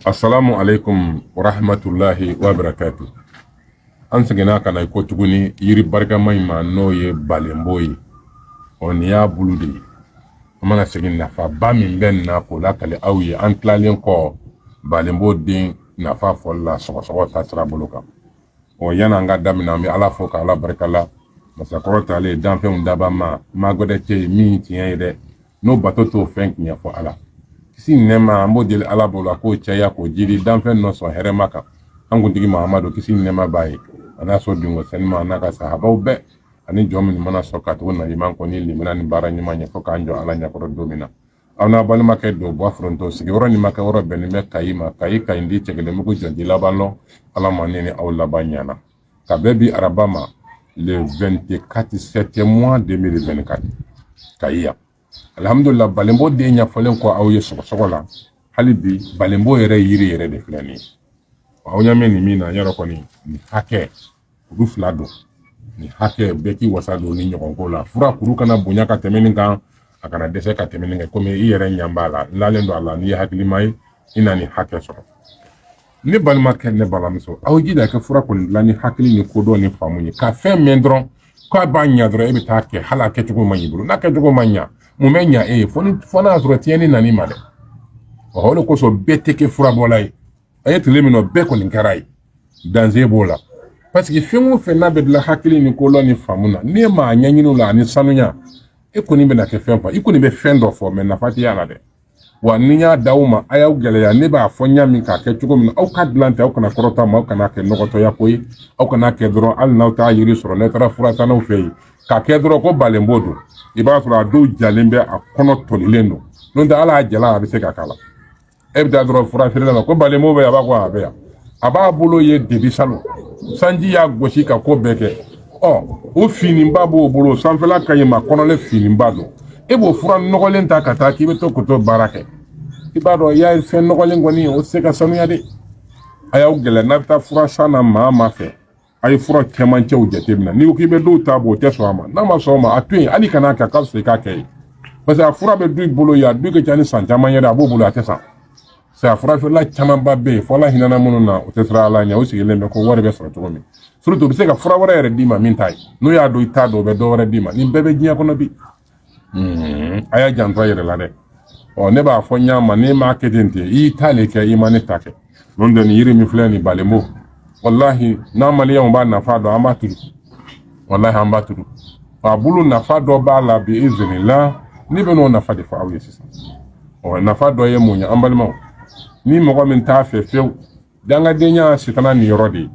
Assalamu alaikum wa rahmatullahi wa barakatuh. An seginna ka na ko tuguni yiri barikama ma n'o ye balenbo ye. On y'a bulu de ye. An mana segin nafa ba min bɛ na k'o lakale aw ye an tilalen kɔ balenbo den nafa fɔli la sɔgɔsɔgɔ ta sira bolo kan. Yani an ka daminɛ an bɛ Ala fo k'Ala barikala masakɔrɔ talen danfɛnw daba ma magɔdɛ cɛ min tiɲɛ ye dɛ n'o bato t'o fɛn tiɲɛ fɔ Ala. Kisi nɛma an b'o deli Ala bolo k'o caya k'o jiri danfɛn nɔ sɔn hɛrɛma kan an kuntigi Mahamadu kisi nɛma b'a ye a n'a sɔn dungo sɛnima a n'a ka sahabaw bɛɛ ani jɔn minnu mana sɔn ka tugu naɲuman kɔ ni limina ni baara ɲuman ɲɛ fo k'an jɔ Ala ɲɛkɔrɔ don min na. Aw n'a balimakɛ don bɔ foronto sigiyɔrɔ ni makɛ yɔrɔ bɛnnen bɛ Kayi ma Kayi Kayindi Cɛkɛlɛmugu jɔnji laban lɔ Ala ma ne ni aw laban ɲana ka bɛɛ bi araba ma le 24 septembre mois 2024 Kayi yan. Alhamdulillah balenbo den ɲɛfɔlen kɔ aw ye sɔgɔsɔgɔ la hali bi balenbo yɛrɛ yiri yɛrɛ de filɛ nin ye. Aw ɲamɛ nin min na yɔrɔ kɔni ni hakɛ kuru fila don ni hakɛ bɛɛ k'i wasa don ni ɲɔgɔn ko la fura kuru kana bonya ka tɛmɛ nin kan a kana dɛsɛ ka tɛmɛ nin kan komi i yɛrɛ ɲan b'a la n lalen don a la n'i ye hakilima ye i na ni hakɛ sɔrɔ. Ne balimakɛ ne balimamuso aw jija kɛ fura kɔni dilan ni hakili ni kodɔn ni faamu ye ka fɛn mɛn dɔrɔn k'a b'a ɲa dɔrɔn e bɛ taa kɛ hali a kɛcogo man ɲi bolo n'a kɛcogo man ɲa mun bɛ ɲa e ye fo n'a sɔrɔ tiɲɛni nani ma dɛ. O de kosɔn bɛɛ tɛ kɛ furabɔla ye a ye tile min na bɛɛ kɔni kɛra ye danze b'o la parce que fɛn o fɛn n'a bɛ dilan hakili ni kodɔn ni faamu na n'e m'a ɲɛɲini la ani sanuya e kɔni bɛna kɛ fɛn fɔ i kɔni bɛ fɛn dɔ fɔ mɛ nafa tɛ y'a la dɛ. Wa ni y'a d'aw ma a y'aw gɛlɛya ne b'a fɔ ɲa min k'a kɛ cogo min na aw ka dilan tɛ aw kana kɔrɔta ma aw kana kɛ nɔgɔtɔya ko ye aw kana kɛ dɔrɔn hali n'aw t'a yiri sɔrɔ ne taara furatanaw fɛ yen k'a kɛ dɔrɔn ko balenbo don i b'a sɔrɔ a dɔw jalen bɛ a kɔnɔ tolilen don n'o tɛ ala y'a jala a bɛ se ka k'a la e bɛ taa dɔrɔn fura feerela ma ko balenbo bɛ yan a b'a ko a bɛ yan a b'a bolo ye debi salon sanji y'a gosi ka ko bɛɛ kɛ o finiba b'o bolo sanfɛla ka ɲi ma kɔnɔlen finiba don e b'o fura nɔgɔlen ta ka taa k'i bɛ to k'o to baara kɛ i b'a dɔn i y'a fɛn nɔgɔlen kɔni o tɛ se ka sanuya de a y'aw gɛlɛya n'a bɛ taa fura san na maa fɛ a ye fura cɛmancɛw jateminɛ n'i ko k'i bɛ dɔw ta bɔ o tɛ sɔn a ma n'a ma sɔn o ma a to yen hali kan'a kɛ k'a fisa i k'a kɛ ye parce que a fura bɛ du i bolo yen a du ka ca ni san caman ye dɛ a b'o bolo a tɛ san c'est a fura feerela camanba bɛ yen fɔ ala hinɛna minnu na o tɛ siran ala ɲɛ o sigilen bɛ ko wari bɛ sɔrɔ cogo min surtout u bɛ se ka fura wɛrɛ yɛrɛ d'i ma min t'a ye n'o y'a dɔn i t'a dɔn o bɛ dɔ wɛrɛ d'i ma nin bɛɛ bɛ diɲɛ kɔnɔ bi a y'a janto a yɛrɛ la dɛ. Ne b'a fɔ ɲa ma ne m'a kɛ ten ten i t'ale kɛ i ma ne ta kɛ n'o tɛ nin yiri min filɛ nin balenbo wallahi n'an maliyɛnw b'a nafa dɔn an b'a turu wallahi an b'a turu a bulu nafa dɔ b'a la bi izinillah ne bɛ n'o nafa de fɔ aw ye sisan nafa dɔ ye mun ye an balimaw ni mɔgɔ min t'a fɛ fiyewu dangadenya sitana nin yɔrɔ de ye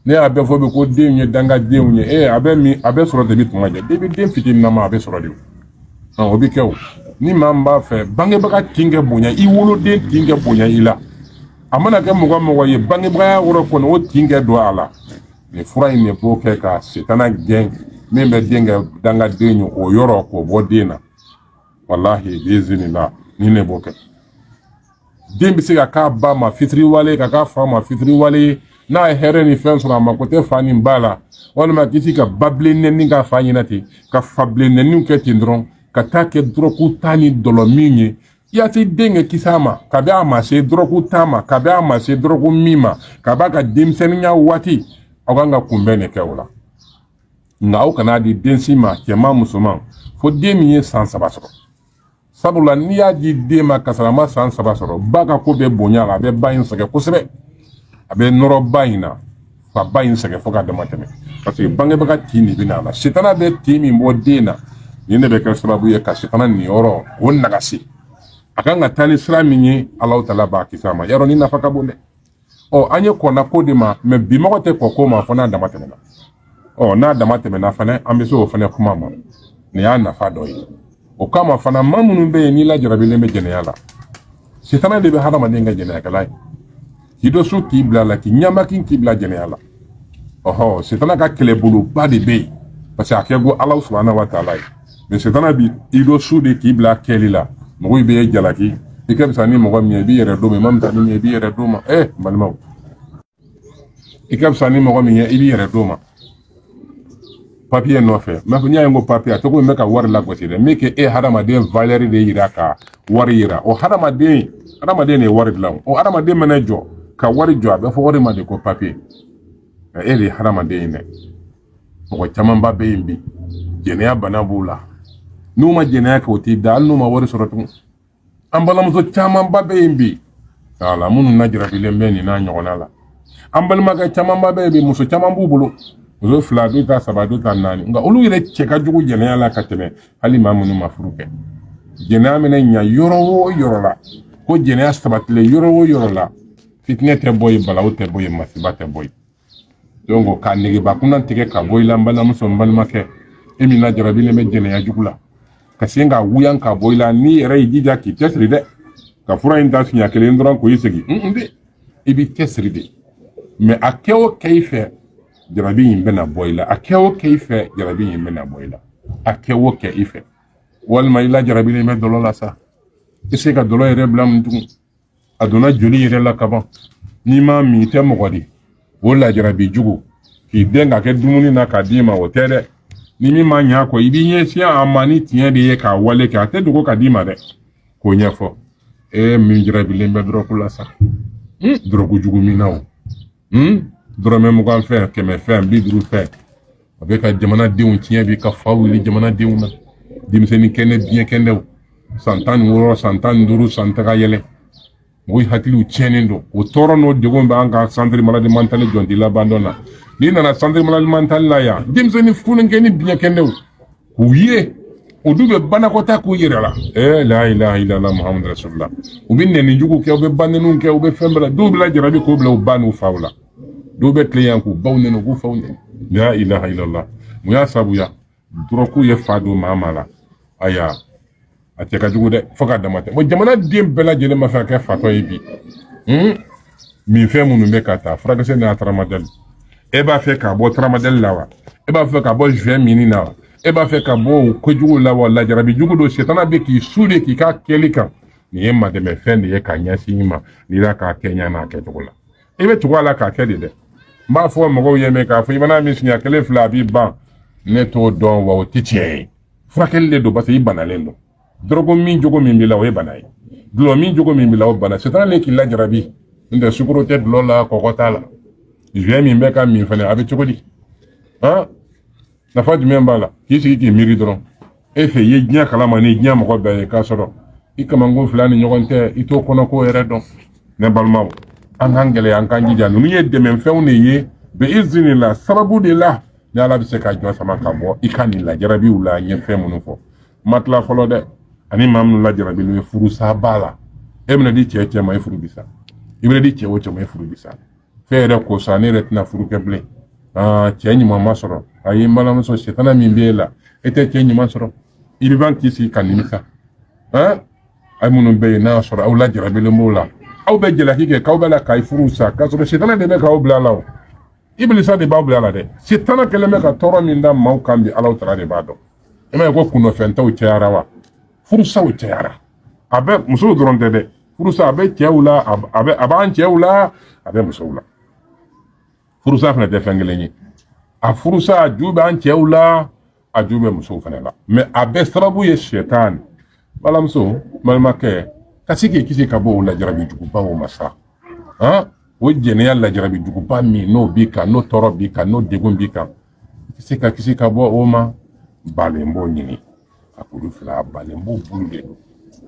ne y'a bɛɛ fɔ bi ko denw ye dangadenw ye a bɛ sɔrɔ debi tuma jɛ debi den fitininama a bɛ sɔrɔ de o bi kɛ o ni maa min b'a fɛ bangebaga tin kɛ bonya i woloden tin kɛ bonya i la a mana kɛ mɔgɔ ye bangebagaya yɔrɔ kɔnɔ o tin kɛ don a la nin fura in de b'o kɛ ka sitana gɛn min bɛ den kɛ dangaden ye o yɔrɔ k'o bɔ den na wallahi biizinillah ni ne b'o kɛ den bɛ se ka k'a ba ma fitiriwale ka k'a fa ma fitiriwale n'a ye hɛrɛ ni fɛn sɔrɔ a ma ko tɛ fa ni ba la walima kisi ka ba bilen nɛni k'a fa ɲɛna ten ka fa bilen nɛniw kɛ ten dɔrɔn ka taa kɛ dɔrɔku ta ni dɔlɔ min ye i y'a se den kɛ kisi a ma kabi a ma se dɔrɔku ta ma kabi a ma se dɔrɔku min ma kabi a ka denmisɛnninya waati aw kan ka kunbɛn de kɛ o la nka aw kana di densi ma cɛman musoman fo den min ye san 3 sɔrɔ sabula n'i y'a di den ma kasara a ma san 3 sɔrɔ ba ka ko bɛ bonya la a bɛ ba in sɛgɛn kosɛbɛ a bɛ nɔrɔ ba in na fa ba in sɛgɛn fo ka dama tɛmɛ parce que bangebaga tin de bɛ n'a la sitana bɛ tin min bɔ den na nin de bɛ kɛ sababu ye ka sitana nin yɔrɔ o nagasi a kan ka taa ni sira min ye Alahu Taala b'a kisi a ma yarɔ ni nafa ka bon dɛ an ye kɔnna ko de ma mais bi mɔgɔ tɛ kɔ ko ma fɔ n'a dama tɛmɛna n'a dama tɛmɛna fana an bɛ se o fana kuma ma nin y'a nafa dɔ ye o kama fana maa minnu bɛ yen n'i lajarabilen bɛ jɛnɛya la sitana de bɛ hadamaden kɛ jɛnɛyakɛla ye k'i dɔ su k'i bila la k'i ɲamakin k'i bila jɛnɛya la sitana ka kɛlɛboloba de bɛ yen parce que a kɛ ko Alahu subahanahu wa taala ye mais sitana bi i dɔ su de k'i bila kɛli la mɔgɔw bɛ jalaki i ka fisa ni mɔgɔ min ye i b'i yɛrɛ d'o ma i ma fisa ni min ye i b'i yɛrɛ d'o ma balimaw i ka fisa ni mɔgɔ min ye i b'i yɛrɛ d'o ma papiye nɔfɛ mɛ n'i y'a ye ko papiye a tɔgɔ in bɛ ka wari lagosi dɛ min kɛ hadamaden valeur de yira ka wari yira o hadamaden adamaden ne wari dilan o adamaden mana jɔ ka wari jɔ a bɛ fɔ wari ma de ko papier e de hadamaden ye dɛ mɔgɔ camanba bɛ yen bi jɛnɛya bana b'u la n'u ma jɛnɛya kɛ o t'i da hali n'u ma wari sɔrɔ tugun an balimamuso camanba bɛ yen bi ala minnu najarabilen bɛ nin n'a ɲɔgɔnna la an balimakɛ camanba bɛ yen bi muso caman b'u bolo muso 2 dɔw ta 3 dɔw ta 4 nka olu yɛrɛ cɛ ka jugu jɛnɛya la ka tɛmɛ hali maa minnu ma furu kɛ jɛnɛya mana ɲa yɔrɔ o yɔrɔ la ko jɛnɛya sabatilen yɔrɔ o yɔrɔ la fitinɛ tɛ bɔ yen balawu tɛ bɔ yen masiba tɛ bɔ yen donc ka negebakunda tigɛ ka bɔ i la n balimamuso n balimakɛ e min najarabilen bɛ jɛnɛya jugu la ka sen ka wuyan ka bɔ i la n'i yɛrɛ y'i jija k'i cɛsiri dɛ ka fura in ta siɲɛ kelen dɔrɔn k'o i segin de i b'i cɛsiri de mais a kɛ o kɛ i fɛ jarabi in bɛna bɔ i la a kɛ o kɛ i fɛ jarabi in bɛna bɔ i la a kɛ o kɛ i fɛ walima i la jarabilen bɛ dɔlɔ la sa i se ka dɔlɔ yɛrɛ bila mun tugun a donna joli yɛrɛ la kaban n'i ma min i tɛ mɔgɔ di o lajarabi jugu k'i den ka kɛ dumuni na k'a d'i ma o tɛ dɛ ni min ma ɲɛ kɔ i b'i ɲɛsin a ma ni tiɲɛ de ye k'a wale kɛ a tɛ dogo ka d'i ma dɛ k'o ɲɛfɔ min jarabilen bɛ dɔrɔku la sa dɔrɔku jugu min na o dɔrɔmɛ 20 fɛn 100 fɛn 50 fɛn a bɛ ka jamanadenw tiɲɛ bi ka fa wuli jamanadenw na denmisɛnnin kɛnɛ diɲɛ kɛnɛw san 16 san 15 san taga yɛlɛ mɔgɔw hakiliw tiɲɛnen don o tɔɔrɔ n'o degun b'an kan centre maladie mentale jɔnti laban dɔ la n'i nana centre maladie mentale la yan denmisɛnnin fununkɛni diɲɛ kɛnɛw k'u ye o dun bɛ banakɔta k'u yɛrɛ la la ilaha illallah muhamadu rasulullah u bɛ nɛni jugu kɛ u bɛ banɛniw kɛ u bɛ fɛn bɛɛ la dɔw bɛ lajarabi k'u bila u ba n'u faw la dɔw bɛ tilen yan k'u baw nɛni k'u faw nɛni la ilaha illallah mun y'a sabuya dɔrɔku ye fa don maa ma la aya a cɛ ka jugu dɛ fo ka dama tɛ bon jamanaden bɛɛ lajɛlen ma fɛ ka kɛ fatɔ ye bi min fɛn minnu bɛ ka taa furakisɛ n'a tramadol e b'a fɛ ka bɔ tramadol la wa e b'a fɛ ka bɔ juin mini na wa e b'a fɛ ka bɔ kojugu la wa lajarabi jugu don setana bɛ k'i su de k'i ka kɛli kan nin ye madɛmɛ fɛn de ye ka ɲɛsin i ma n'i la k'a kɛ ɲa n'a kɛcogo la i bɛ tugu a la k'a kɛ de dɛ n b'a fɔ mɔgɔw ye mɛ k'a fɔ i mana min siɲɛ 1 2 a b'i ban ne t'o dɔn wa o tɛ tiɲɛ ye furakɛli de don parce que i banalen don drogo min jogo min b'i la o ye bana ye dulɔ min jogo min b'i la o bana setana le k'i lajarabi n tɛ sukoro tɛ dulɔ la kɔgɔ t'a la juin min bɛ ka min fɛnɛ a bɛ cogo di nafa jumɛn b'a la k'i sigi k'i miiri dɔrɔn e fɛ i ye diɲɛ kalama ni diɲɛ mɔgɔ bɛɛ ye k'a sɔrɔ i kamankun 2 ni ɲɔgɔn tɛ i t'o kɔnɔko yɛrɛ dɔn ne balimaw an k'an gɛlɛya an k'an jija ninnu ye dɛmɛfɛnw de ye bɛ izini la sababu de la ni ala bɛ se ka jɔn sama ka bɔ i ka nin lajarabiw la n ye fɛn minnu fɔ ma tila fɔlɔ dɛ ani maa minnu lajarabi n'o ye furusa b'a la e bɛna di cɛ cɛ ma i furu bisa i bɛna di cɛ o cɛ ma i furu bisa fɛn yɛrɛ ko sa ne yɛrɛ tɛna furu kɛ bilen cɛ ɲuman ma sɔrɔ ayi n balimamuso setana min b'e la e tɛ cɛ ɲuman sɔrɔ i bɛ ban k'i sigi ka nimisa ayi minnu bɛ yen n'a y'a sɔrɔ aw lajarabilen b'o la aw bɛ jalaki kɛ k'aw bɛ la k'a furu sa k'a sɔrɔ setana de bɛ k'aw bila la o ibilisa de b'aw bila la dɛ setana kɛlen bɛ ka tɔɔrɔ min da maaw kan bi alaw tara de b'a dɔn i m'a ye ko kunnɔfɛntaw cayara wa furusaw cayara a bɛ musow dɔrɔn tɛ dɛ furusa a bɛ cɛw la a b'an cɛw la a bɛ musow la furusa fana tɛ fɛn kelen ye a furusa a ju b'an cɛw la a ju bɛ musow fana la mais a bɛɛ sababu ye sɛtan balimamuso balimakɛ ka se k'i kisi ka bɔ o lajarabi jugubaw ma sa o jɛnɛya lajarabi juguba min n'o b'i kan n'o tɔɔrɔ b'i kan n'o degun b'i kan i tɛ se ka kisi ka bɔ o ma balen b'o ɲini a kuru fila balen b'o bulu de don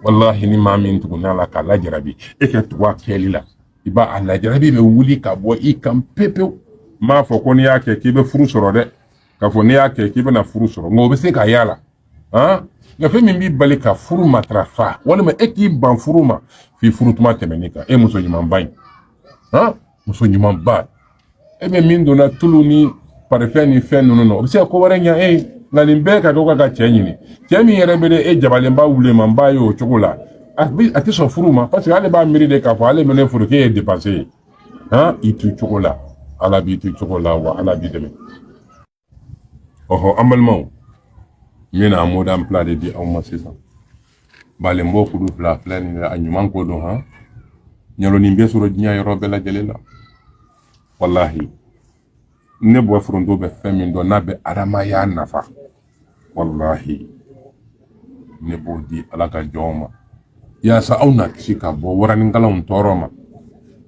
wallahi ni maa min tugunna la k'a lajarabi e ka tugu a kɛli la i b'a a lajarabi bɛ wuli ka bɔ i kan pepewu n m'a fɔ ko n'i y'a kɛ k'i bɛ furu sɔrɔ dɛ k'a fɔ n'i y'a kɛ k'i bɛna furu sɔrɔ nka o bɛ se ka y'a la nka fɛn min b'i bali ka furu matarafa walima e k'i ban furu ma f'i furu tuma tɛmɛn'i kan e muso ɲumanba in muso ɲumanba e bɛ min donna tulu ni parifɛn ni fɛn ninnu na o bɛ se ka ko wɛrɛ ɲɛ e ye nka nin bɛɛ ka kɛ ka cɛ ɲini cɛ min yɛrɛ bɛ e jabalenba wulemanba ye o cogo la a tɛ sɔn furu ma parce que ale b'a miiri de k'a fɔ ale bɛ ne furu k'e ye dépenser ye i t'u cogo la ala b'i t'u cogo la wa ala b'i dɛmɛ ɔhɔ an balimaw n bɛna mɔdan fila de di aw ma sisan balenbɔ kulu fila filɛ nin a ɲuman ko don ɲɛlɔnin bɛ sɔrɔ diɲɛ yɔrɔ bɛɛ lajɛlen la walahi ne bɔ foronto bɛ fɛn min dɔn n'a bɛ adamadenya nafa walahi ne b'o di ala ka jɔnw ma yaasa aw na kisi ka bɔ waraninkalanw tɔɔrɔ ma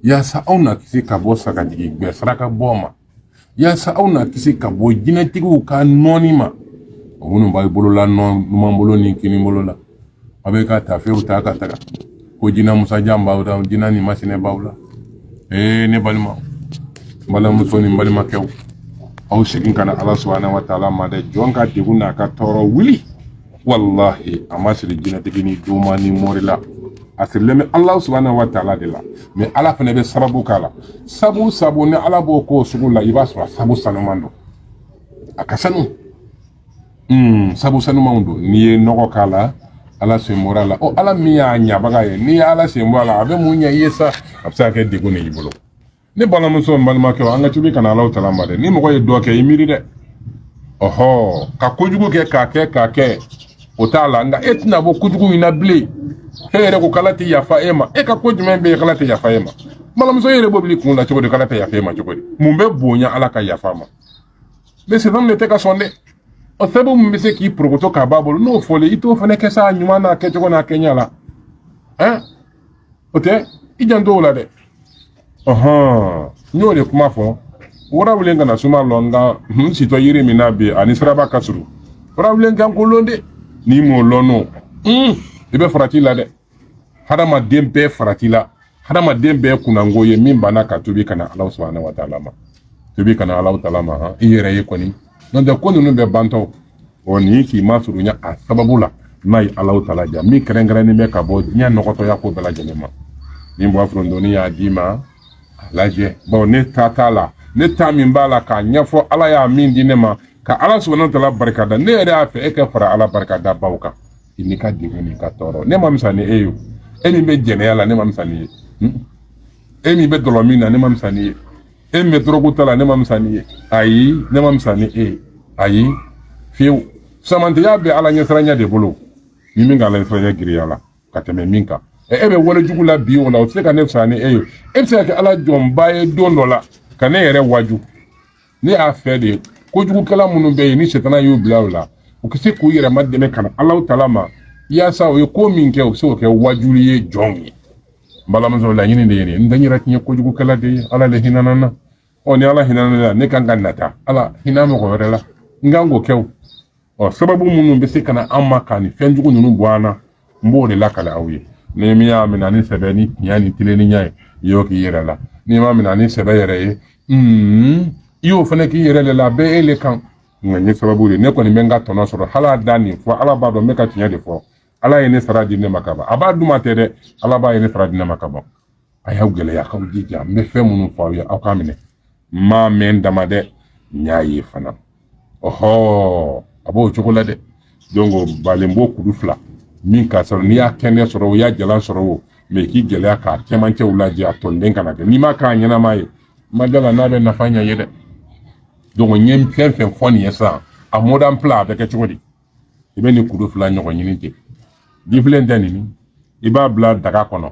yaasa aw na kisi ka bɔ sagajigi gbɛ saraka bɔ ma yaasa aw na kisi ka bɔ jinɛtigiw ka nɔɔni ma o minnu b'a bolola numan bolo ni kini bolo la a bɛ ka tafew ta ka taga ko jinɛ musajan b'aw la jinɛ ni masinɛ b'aw la ne balima balimamuso ni balimakɛw aw segin kana ala subhanahu wa ta'ala ma dɛ jɔn ka degun n'a ka tɔɔrɔ wuli wallahi a ma siri jinɛtigi ni duma ni mori la a sirilen bɛ ala subhanahu wa ta'ala de la mais ala fana bɛ sababu k'a la sabu ni ala b'o k'o sugu la i b'a sɔrɔ sabu sanuman don a ka sanu sabu sanumanw don n'i ye nɔgɔ k'a la ala sen bɔra la ala min y'a ɲabaga ye n'i ye ala sen bɔ a la a bɛ mun ɲɛ i ye sa a bɛ se ka kɛ degun de y'i bolo ne balimamuso ni balimakɛw an ka tubi kana alaw tala ma dɛ ni mɔgɔ ye dɔ kɛ i miiri dɛ ka kojugu kɛ k'a kɛ o t'a la nka e tɛna bɔ kojugu in na bilen e yɛrɛ ko k'ala tɛ yafa e ma e ka ko jumɛn bɛ yen k'ala tɛ yafa e ma balimamuso yɛrɛ b'o bili kun na cogo di k'ala tɛ yafa e ma cogo di mun bɛ bonya ala ka yafa ma mais sisan ne tɛ ka sɔn dɛ o sababu min bɛ se k'i porokoto k'a b'a bolo n'o fɔlen i t'o fana kɛ sa ɲuman n'a kɛcogo n'a kɛɲɛ la o tɛ i janto o la dɛ n y'o de kuma fɔ warabilen kana suma lɔ nka n sitɔ yiri min na bi ani siraba ka surun warabilen kan ko lɔn de n'i m'o lɔn n'o i bɛ farati la dɛ hadamaden bɛɛ farati la hadamaden bɛɛ kunnango ye min banna ka tobi kana ala subhanahu wa ta'ala ma tobi kana ala ta'ala ma i yɛrɛ ye kɔni n'o tɛ ko ninnu bɛ bantɔ ni k'i ma surunya a sababu la n'a ye ala ta'ala ja min kɛrɛnkɛrɛnnen bɛ ka bɔ diɲɛ nɔgɔtɔya ko bɛɛ lajɛlen ma ni bɔ forondoni y'a d'i ma lajɛ ne t'a la ne ta min b'a la k'a ɲɛfɔ ala y'a min di ne ma ka ala subhanahu wa ta'ala barikada ne yɛrɛ y'a fɛ e ka fara ala barikada baw kan i n'i ka degun n'i ka tɔɔrɔ ne ma misa ni e ye e min bɛ jɛnɛya la ne ma misa ni ye e min bɛ dɔlɔ min na ne ma misa ni ye e min bɛ dɔrɔguta la ne ma misa ni ye ayi ne ma misa ni e ayi fiyewu samantiya bɛ ala ɲɛsiranya de bolo ni min ka ala ɲɛsiranya giriya la ka tɛmɛ min kan e bɛ wale jugu la bi o la o tɛ se ka ne fisa ni e ye e bɛ se ka kɛ ala jɔnba ye don dɔ la ka ne yɛrɛ waju ne y'a fɛ de kojugukɛla minnu bɛ yen ni sitana y'u bila o la u ka se k'u yɛrɛ dɛmɛ ka na ala ta'ala ma yaasa o ye ko min kɛ u bɛ se k'o kɛ wajuli ye jɔnw ye n balimamuso laɲini de ye nin ye n tɛ n yɛrɛ tiɲɛ kojugukɛla de ye ala le hinɛna n na ni ala hinɛna ne la ne kan ka nata ala hinɛ mɔgɔ wɛrɛ la n kan k'o kɛ o sababu minnu bɛ se ka na an ma ka nin fɛn jugu ninnu bɔ an na n b'o de lakale aw ye ni min y'a minɛ ni sɛbɛ ni tiɲɛ ni tilennenya ye i y'o k'i yɛrɛ la n'i m'a minɛ ni sɛbɛ yɛrɛ ye i y'o fana k'i yɛrɛ de la a bɛɛ e le kan nka n ye sababu de ne kɔni bɛ n ka tɔnɔ sɔrɔ hal'a da nin fɔ ala b'a dɔn n bɛ ka tiɲɛ de fɔ ala ye ne sara di ne ma ka ban a b'a duma tɛ dɛ ala b'a ye ne sara di ne ma ka ban a y'aw gɛlɛya k'aw jija n bɛ fɛn minnu fɔ aw ye aw k'a minɛ n m'a mɛn dama dɛ n y'a ye fana a b'o cogo la dɛ donc balenbo kuru fila min ka sɔrɔ n'i y'a kɛnɛ sɔrɔ o y'a jalan sɔrɔ o mais k'i gɛlɛya k'a cɛmancɛw lajɛ a tɔnden kana kɛ n'i ma k'a ɲɛnama ye ma dala n'a bɛ nafa ɲɛ ye dɛ donc n ye fɛn fɛn fɔ nin ye sisan a mɔdan pila a bɛ kɛ cogo di i bɛ nin kuru fila ɲɔgɔn ɲini ten jifilen tɛ nin i b'a bila daga kɔnɔ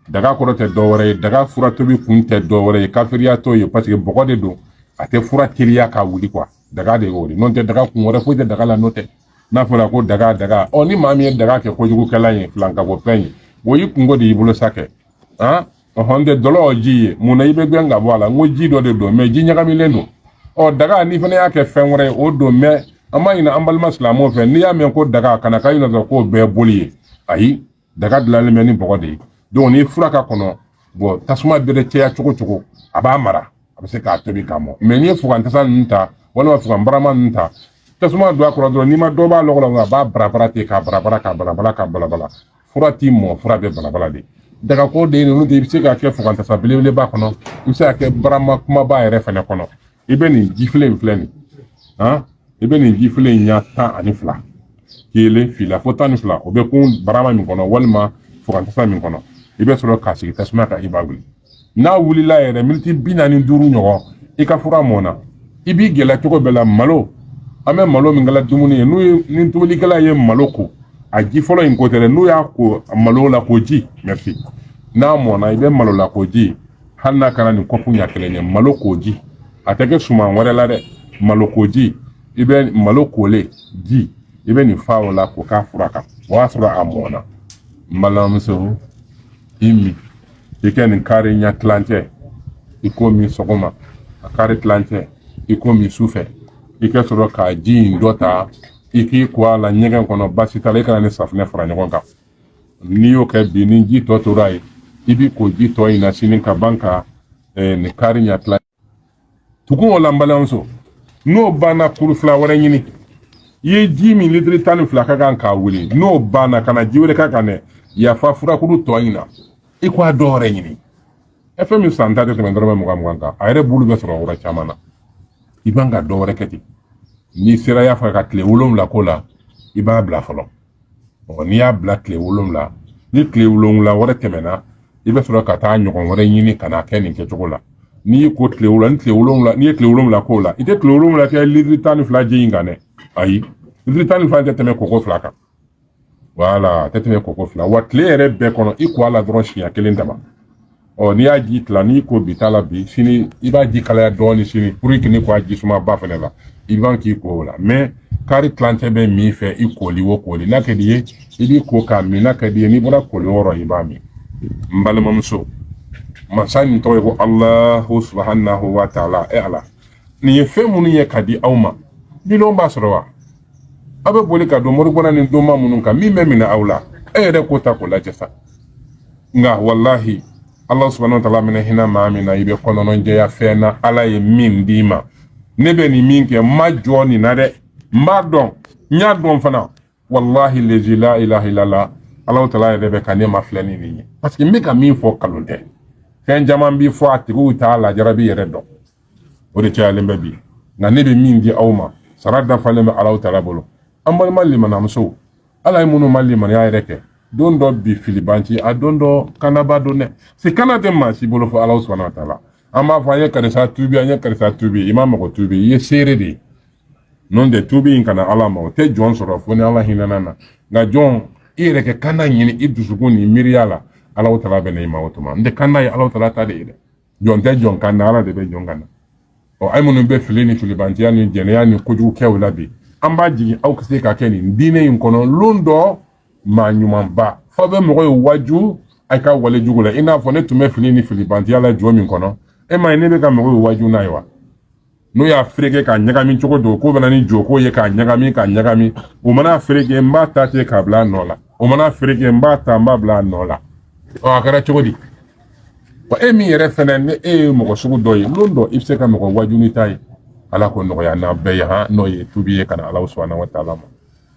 daga kɔrɔ tɛ dɔwɛrɛ ye daga fura tobi kun tɛ dɔwɛrɛ ye kafiriya t'o ye parce que bɔgɔ de don a tɛ fura teliya ka wuli quoi daga de y'o de n'o tɛ daga kun wɛrɛ foyi tɛ daga la n'o tɛ n'a fɔra ko daga ni maa min ye daga kɛ kojugukɛla ye filankabɔ fɛn ye o y'i kungo de y'i bolo sa kɛ n tɛ dɔlɔ o ji ye mun na i bɛ gɛn ka bɔ a la n ko ji dɔ de don mais ji ɲagamilen don daga ni fana y'a kɛ fɛn wɛrɛ ye o don mais an ma ɲinɛ an balima silamɛw fɛ n'i y'a mɛn ko daga kana k'a yira k'o bɛɛ boli ye ayi daga dilanlen bɛ ni bɔgɔ de ye donc ni fura ka kɔnɔ tasuma bɛ caya cogo cogo a b'a mara a bɛ se k'a tobi k'a mɔ mais n'i ye fugantasa ninnu ta walima fugan barama ninnu ta tasuma don a kɔrɔ dɔrɔn n'i ma dɔ b'a lɔgɔ la a b'a barabara ten k'a balabala fura t'i mɔ fura bɛ balabala de daga ko de ye ninnu de i bɛ se k'a kɛ fugantasa belebeleba kɔnɔ i bɛ se k'a kɛ barama kumaba yɛrɛ fana kɔnɔ i bɛ nin jifilen in filɛ nin i bɛ nin jifilen in ɲɛ 12 kelen fila fo 12 o bɛ kun barama min kɔnɔ walima fugantasa min kɔnɔ i bɛ sɔrɔ k'a sigi tasuma kan i b'a wuli n'a wulila yɛrɛ miniti 45 ɲɔgɔn i ka fura mɔna i b'i gɛlɛya cogo bɛɛ la malo an bɛ malo min kɛla dumuni ye ni tobilikɛla ye malo ko a ji fɔlɔ in ko tɛ dɛ n'u y'a ko malo la ko ji merci n'a mɔna i bɛ malo la ko ji hali n'a kɛra nin kɔpu ɲɛ kelen ye malo ko ji a tɛ kɛ suman wɛrɛ la dɛ malo ko ji i bɛ malo kolen ji i bɛ nin fa o la k'o k'a fura kan o y'a sɔrɔ a mɔna mbalamuso imi ikeni kari nya klante ikomi sogoma kari klante ikomi sufe ike soro ka ji ndota iki kwa la nyegen kono basi tale kana ne safne fara nyogon ka ni yo ke bini ji to torai ibi ko ji to ina sinin ka banka ni kari nya klante tukun wala mbalamuso no bana kuru fla wara nyini ye ji mi litri tanu fla ka kan ka wuli no bana kana ji wele ka kane ya fa fura kuru to ina ikwa dore nyini fm santa de mendoro mo kam ka ayre bulu be soro wara chamana ibanga dore keti ni sera ya fa ka tle wolom la kola iba bla folo o ni ya bla tle wolom la ni tle wolom la wara temena ibe soro ka ta nyogon wara nyini kana keni ke chokola ni ko tle wolom la ni tle wolom la kola ite tle wolom la ke litri tanu fla je ingane ayi litri tanu fla de teme koko fla ka voilà teteme koko fla watle ere be kono iko ala droshi ya kelen dama o ni aji tla ni ko bitala bi sini iba ji kala doni sini pour que ni ko aji suma ba fene la iban ki ko la mais kari klante be mi fe iko li wo ko li nakedi ibi ko ka mi nakedi ni bora ko li woro iba mi mbal mamso masani to ko Allah subhanahu wa ta'ala e ala ni fe munu ye kadi awma ni lo ba sorowa abe boli ka do mori bona ni do ma munun ka mi memina awla e re ko ta ko la jessa nga wallahi Allah subhanahu wa ta'ala mina hina ma amina ibe kono non je ya fena ala ye min dima nebe ni min ke ma joni na de ma don nya don fana wallahi la ilaha illallah Allah ta'ala rebe ka ne ma flani ni parce que me ka min fo kalonte fen jaman bi fo atigu ta'ala jarabi yere do o de cha lembe bi na nebe min di awma sarada faleme Allah ta'ala bolo ambal malli manamso ala munu malli man ya reke don do bi filibanti a don do kanaba do ne se kanade ma si bolo fo Allah subhanahu wa ta'ala amma fa ya kare sa tubi anya kare sa tubi imam ko tubi ye sere de non de tubi in kana ala ma te jon soro fo ne Allah hinana nga jon ire ke kana nyini idusuguni miriala Allah ta'ala be ne ma otuma nde kana ya Allah ta'ala ta de ire jon te jon kana ala de be jon kana o ay munu be filini filibanti ani jene yani kuju kewla bi amba jigi aw kase ka keni dine yin kono lundo ma nyuman ba fa be mo waju ay ka wale jugula ina fo ne tume filini filibanti ala jomi kono e ma ne be ka mo waju na yiwa no ya frege ka nyaga mi choko do ko bana ni joko ye ka nyaga mi o mana frege mba ta te ka bla nola o mana frege mba ta mba bla nola o akara choko di ko e mi yere fenen e mo sugu doyi lundo ifse ka mo waju ni tai ala ko no ya na be ha no ye tubi kana Allah subhanahu wa ta'ala ma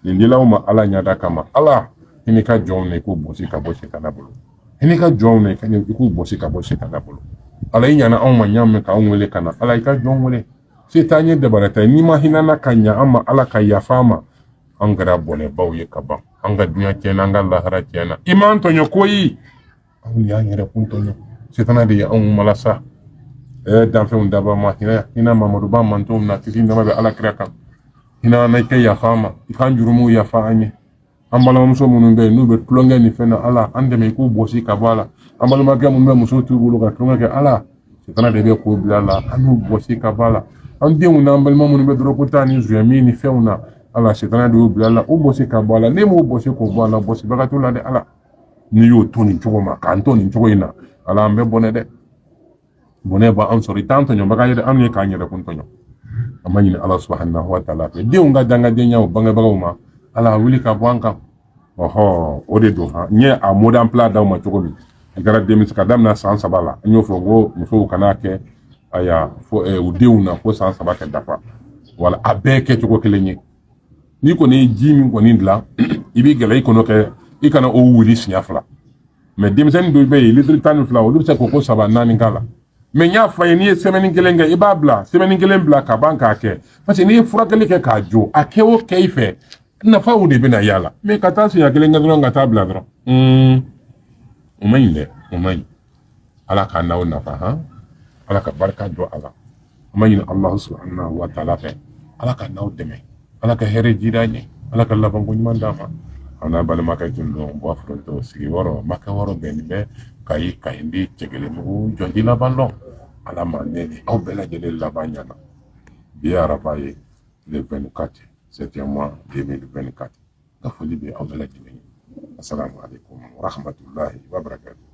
ndila ma ala nya da kama ala hini ka jonne ko bosi ka bosi kana bulu hini ka jonne ka ni ko bosi ka bosi kana bulu ala nya na on ma nyam ka on wele kana ala ka jon wele setanye de barata ni ma hina na kanya amma ala ka ya fama an gara bone bawye ka ba an ga dunya kenan ga lahara kenan iman to nyokoyi an ya nyere kunto no setana de ya on malasa dan fe undaba ma hina mamadu ba mantum na tisi ndama be ala kraka hina na ke ya fama ikan jurumu ya faanye ambala muso munun be nu be klonga ni fena ala ande me ku bosi ka bala ambala magam mun be muso tu bulu ka klonga ke ala setana de be ko bilala anu bosi ka bala ande mun ambala munun be dro ko tani zuyami ni feuna ala setana de bilala u bosi ka bala ne mu bosi ko bala bosi baka to la de ala ni yo toni chogoma kanto ni chogoina ala ambe bonede bone ba am sori tanto nyo baga yede am ne ka nyere kun tonyo amani ni Allah subhanahu wa ta'ala pe de unga danga de nyaw banga ma ala wuli ka bwanka oho ode do ha nye a modern pla da ma chogobi gara de mis ka dam na san sabala nyo fo go mfo kana ke aya fo udewu na fo san sabaka dafa wala abeke chogo kelenye ni ko ne jimi ko ni ndla ibi gele ko no ke ikana o wuli sinyafla me dimsen do be little tan fla o dubse ko sabana ni kala mais nya fa ni semaine ngelenga ibabla semaine ngelembla ka banka ke parce ni furakali ke ka jo akewo keife na fa udi bina yala mais katansi ya gelenga nga tabla dro umayne ala ka nawo na fa ha ala ka barka do ala umayne Allah subhanahu wa ta'ala fe ala ka nawo deme ala ka here jidani ala ka labango nyimanda fa ana bal maka tundo bo afronto sigi woro maka woro benbe kai ndi chegele mu jondi la ballon ala manene au bela jele la banyana biya rabaye le 24 septembre 2024 ka foli be au bela jele Assalamu alaikum wa rahmatullahi wa barakatuh.